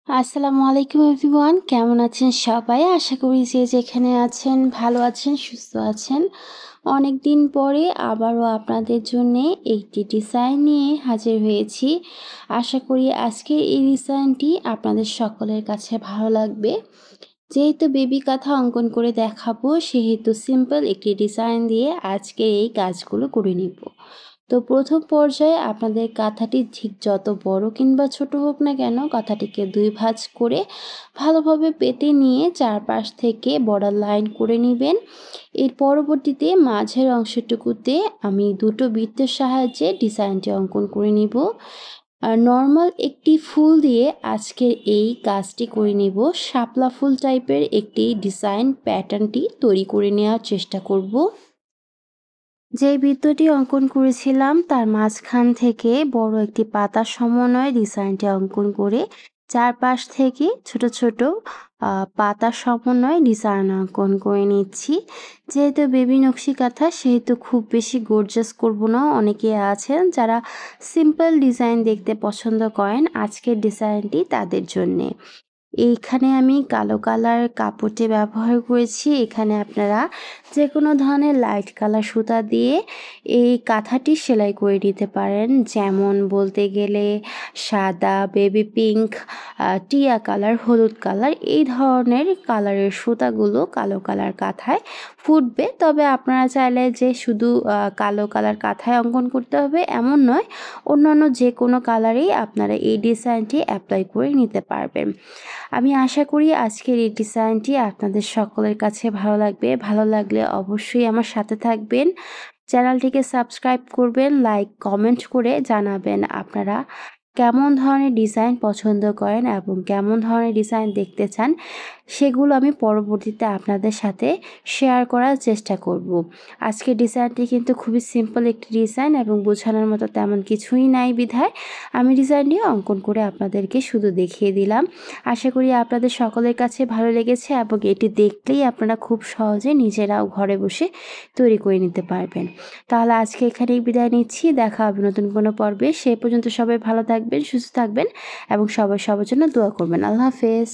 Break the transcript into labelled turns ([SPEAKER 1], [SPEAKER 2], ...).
[SPEAKER 1] আসসালামু আলাইকুম এভরিওয়ান, কেমন আছেন সবাই? আশা করি যে যেখানে আছেন ভালো আছেন, সুস্থ আছেন। অনেক দিন পরে আবারও আপনাদের জন্যে একটি ডিজাইন নিয়ে হাজির হয়েছি। আশা করি আজকের এই ডিজাইনটি আপনাদের সকলের কাছে ভালো লাগবে। যেহেতু বেবি কাঁথা অঙ্কন করে দেখাবো, সেহেতু সিম্পল একটি ডিজাইন দিয়ে আজকে এই কাজগুলো করে নিব। তো প্রথম পর্যায়ে আপনাদের কাঁথাটি ঠিক যত বড় কিংবা ছোট হোক না কেন, কাঁথাটিকে 2 ভাঁজ করে ভালোভাবে পেতে নিয়ে চারপাশ থেকে বর্ডার লাইন করে নেবেন। এর পরবর্তীতে মাঝের অংশটুকুতে আমি দুটো বৃত্তের সাহায্যে ডিজাইনটি অঙ্কন করে নিব। আর নর্মাল একটি ফুল দিয়ে আজকের এই কাজটি করে নিব। শাপলা ফুল টাইপের একটি ডিজাইন প্যাটার্নটি তৈরি করে নেওয়ার চেষ্টা করব। যে বৃত্তটি অঙ্কন করেছিলাম তার মাঝখান থেকে বড় একটি পাতার সমন্বয়ে ডিজাইনটি অঙ্কন করে চারপাশ থেকে ছোট ছোট পাতার সমন্বয়ে ডিজাইন অঙ্কন করে নিচ্ছি। যেহেতু বেবি নকশি কাঁথা, সেহেতু খুব বেশি গর্জাস করব না। অনেকে আছেন যারা সিম্পল ডিজাইন দেখতে পছন্দ করেন, আজকের ডিজাইনটি তাদের জন্যে। এইখানে আমি কালো কালার কাপড়টি ব্যবহার করেছি। এখানে আপনারা যে কোনো ধরনের লাইট কালার সুতা দিয়ে এই কাঁথাটি সেলাই করে নিতে পারেন। যেমন বলতে গেলে সাদা, বেবি পিঙ্ক, টিয়া কালার, হলুদ কালার, এই ধরনের কালারের সুতাগুলো কালো কালার কাঁথায় ফুটবে। তবে আপনারা চাইলে যে শুধু কালো কালার কাঁথায় অঙ্কন করতে হবে এমন নয়, অন্যান্য যে কোনো কালারেই আপনারা এই ডিজাইনটি অ্যাপ্লাই করে নিতে পারবেন। আমি আশা করি আজকের এই ডিজাইনটি আপনাদের সকলের কাছে ভালো লাগবে। ভালো লাগলে অবশ্যই আমার সাথে থাকবেন। চ্যানেলটিকে সাবস্ক্রাইব করবেন, লাইক, কমেন্ট করে জানাবেন আপনারা কেমন ধরনের ডিজাইন পছন্দ করেন এবং কেমন ধরনের ডিজাইন দেখতে চান। সেগুলো আমি পরবর্তীতে আপনাদের সাথে শেয়ার করার চেষ্টা করব। আজকের ডিজাইনটি কিন্তু খুবই সিম্পল একটি ডিজাইন এবং বোঝানোর মতো তেমন কিছুই নাই বিধায় আমি ডিজাইনটি অঙ্কন করে আপনাদেরকে শুধু দেখিয়ে দিলাম। আশা করি আপনাদের সকলের কাছে ভালো লেগেছে এবং এটি দেখলেই আপনারা খুব সহজে নিজেরাও ঘরে বসে তৈরি করে নিতে পারবেন। তাহলে আজকে এখানেই বিদায় নিচ্ছি। দেখা হবে নতুন কোনো পর্বে। সে পর্যন্ত সবাই ভালো থাকবেন, সুস্থ থাকবেন এবং সবাই সবার জন্য দোয়া করবেন। আল্লাহ হাফেজ।